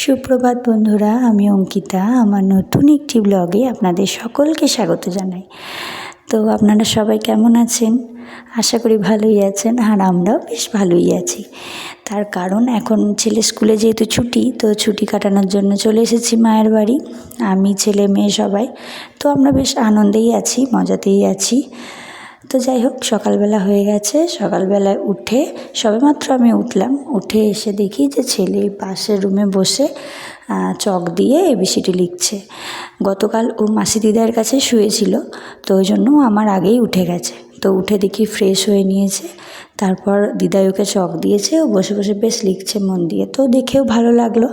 সুপ্রভাত বন্ধুরা, আমি অঙ্কিতা। আমার নতুন একটি ব্লগে আপনাদের সকলকে স্বাগত জানাই। তো আপনারা সবাই কেমন আছেন? আশা করি ভালোই আছেন, আর আমরাও বেশ ভালোই আছি। তার কারণ এখন ছেলে স্কুলে যেহেতু ছুটি, তো ছুটি কাটানোর জন্য চলে এসেছি মায়ের বাড়ি। আমি, ছেলে, মেয়ে সবাই। তো আমরা বেশ আনন্দেই আছি, মজাতেই আছি। তো যাই হোক, সকালবেলা হয়ে গেছে। সকালবেলায় উঠে সবেমাত্র আমি উঠলাম, উঠে এসে দেখি যে ছেলে পাশের রুমে বসে চক দিয়ে এবিসিডি লিখছে। গতকাল ও মাসি দিদার কাছে শুয়েছিল, তো ওই জন্য আমার আগেই উঠে গেছে। তো উঠে দেখি ফ্রেশ হয়ে নিয়েছে, তারপর দিদাই ওকে চক দিয়েছে, ও বসে বসে বেশ লিখছে মন দিয়ে। তো দেখেও ভালো লাগলো,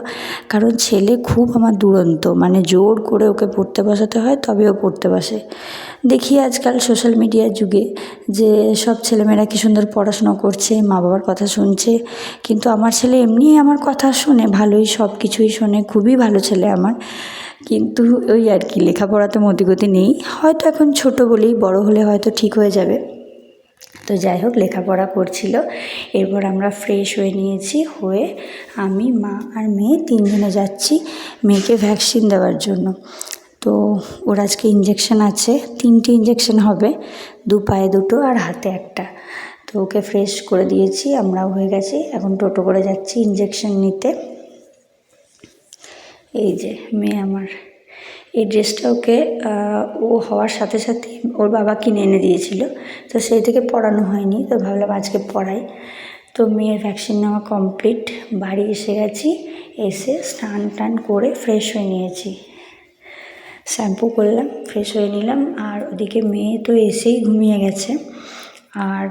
কারণ ছেলে খুব আমার দুরন্ত, মানে জোর করে ওকে পড়তে বসাতে হয় তবে ও পড়তে বসে। দেখি আজকাল সোশ্যাল মিডিয়ার যুগে যে সব ছেলেমেয়েরা কী সুন্দর পড়াশুনো করছে, মা বাবার কথা শুনছে। কিন্তু আমার ছেলে এমনি আমার কথা শোনে, ভালোই সব কিছুই শোনে, খুবই ভালো ছেলে আমার। কিন্তু ওই আর কি, লেখাপড়াতে মতিগতি নেই। হয়তো এখন ছোট বলেই, বড় হলে হয়তো ঠিক হয়ে যাবে। তো যাই হোক, লেখাপড়া করছিল। এরপর আমরা ফ্রেশ হয়ে নিয়েছি, হয়ে আমি, মা আর মেয়ে তিনজনে যাচ্ছি মেয়েকে ভ্যাকসিন দেওয়ার জন্য। তো ওর আজকে ইঞ্জেকশন আছে, 3টে ইঞ্জেকশন হবে, 2 পায়ে 2টো আর হাতে 1টা। তো ওকে ফ্রেশ করে দিয়েছি, আমরাও হয়ে গেছি। এখন টোটো করে যাচ্ছি ইঞ্জেকশন নিতে। এই যে মেয়ে আমার, এই ড্রেসটা ওকে ও হওয়ার সাথে সাথে ওর বাবা কিনে এনে দিয়েছিল, তো সেই থেকে পরানো হয়নি, তো ভাবলাম আজকে পরাই। তো মেয়ের ভ্যাকসিন নেওয়া কমপ্লিট, বাড়ি এসে গেছি। এসে স্নান টান করে ফ্রেশ হয়ে নিয়েছি, শ্যাম্পু করলাম, ফ্রেশ হয়ে নিলাম। আর ওদিকে মেয়ে তো এসেই ঘুমিয়ে গেছে, আর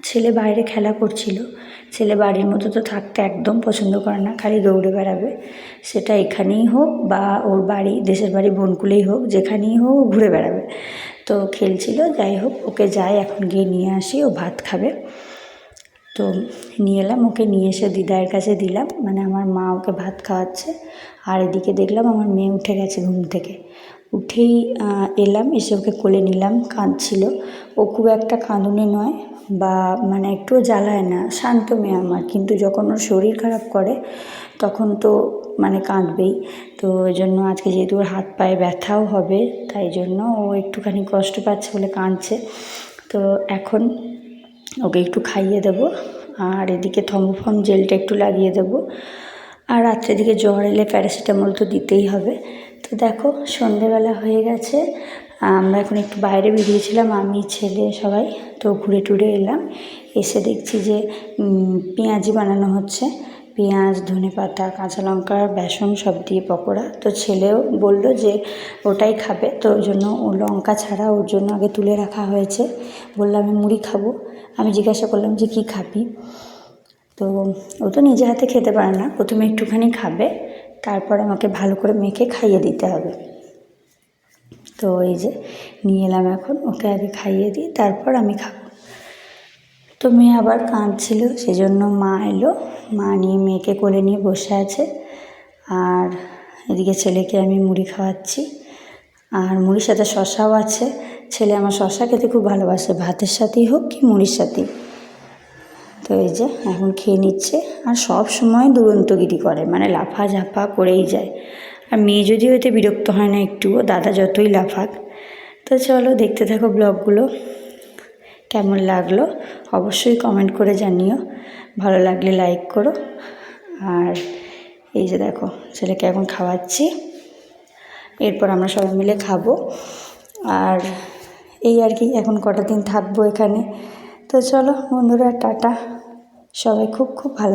ছেলে বাইরে খেলা করছিল। ছেলে বাড়ির মতো তো থাকতে একদম পছন্দ করে না, খালি দৌড়ে বেড়াবে। সেটা এখানেই হোক বা ওর বাড়ি, দেশের বাড়ি বনকুলেই হোক, যেখানেই হোক ঘুরে বেড়াবে। তো খেলছিল। যাই হোক, ওকে যাই এখন গিয়ে নিয়ে আসি, ও ভাত খাবে। তো নিয়ে এলাম, ওকে নিয়ে এসে দিদার কাছে দিলাম, মানে আমার মা ওকে ভাত খাওয়াচ্ছে। আর এদিকে দেখলাম আমার মেয়ে উঠে গেছে ঘুম থেকে। উঠেই এলাম, এসে ওকে কোলে নিলাম। কাঁদছিল। ও খুব একটা কাঁদুনে নয়, বা মানে একটুও জ্বালায় না, শান্ত মেয়ে আমার। কিন্তু যখন ওর শরীর খারাপ করে তখন তো মানে কাঁদবেই। তো ওই জন্য আজকে যেহেতু ওর হাত পায়ে ব্যথাও হবে, তাই জন্য ও একটুখানি কষ্ট পাচ্ছে বলে কাঁদছে। তো এখন ওকে একটু খাইয়ে দেবো, আর এদিকে থম্বফর্ম জেলটা একটু লাগিয়ে দেবো। আর রাত্রের দিকে জ্বর এলে প্যারাসিটামল তো দিতেই হবে। তো দেখো, সন্ধেবেলা হয়ে গেছে। আমরা এখন একটু বাইরে বেরিয়েছিলাম, আমি, ছেলে সবাই। তো ঘুরে টুরে এলাম। এসে দেখছি যে পেঁয়াজি বানানো হচ্ছে। পেঁয়াজ, ধনেপাতা, কাঁচা লঙ্কা, বেসন সব দিয়ে পকোড়া। তো ছেলেও বলল যে ওটাই খাবে, তো ওই জন্য ও লঙ্কা ছাড়া ওর জন্য আগে তুলে রাখা হয়েছে। বললাম আমি মুড়ি খাবো। আমি জিজ্ঞাসা করলাম যে কী খাবি? তো ও তো নিজে হাতে খেতে পারে না, প্রথমে একটুখানি খাবে, তারপর আমাকে ভালো করে মেখে খাইয়ে দিতে হবে। তো এই যে নিয়ে এলাম, এখন ওকে আগে খাইয়ে দিই, তারপর আমি খাবো। তো মেয়ে আবার কাঁদছিল, সেজন্য মা এলো। মা নিয়ে মেয়েকে কোলে নিয়ে বসে আছে, আর এদিকে ছেলেকে আমি মুড়ি খাওয়াচ্ছি। আর মুড়ির সাথে শশাও আছে। ছেলে আমার শশা খেতে খুব ভালোবাসে, ভাতের সাথেই হোক কি মুড়ির সাথেই। তো এই যে এখন খেয়ে নিচ্ছে, আর সব সময় দুরন্তগিরি করে, মানে লাফা ঝাপা করেই যায়। আর মেয়ে যদিও এতে বিরক্ত হয় না একটুও, দাদা যতই লাফাক। তো চলো দেখতে থাকো ব্লগগুলো, কেমন লাগলো অবশ্যই কমেন্ট করে জানিও, ভালো লাগলে লাইক করো। আর এই যে দেখো, ছেলেকে এখন খাওয়াচ্ছি, এরপর আমরা সবাই মিলে খাবো। আর এই আর কি, এখন কটা দিন থাকবো এখানে। তো চলো বন্ধুরা, টাটা, সবাই খুব খুব ভালো।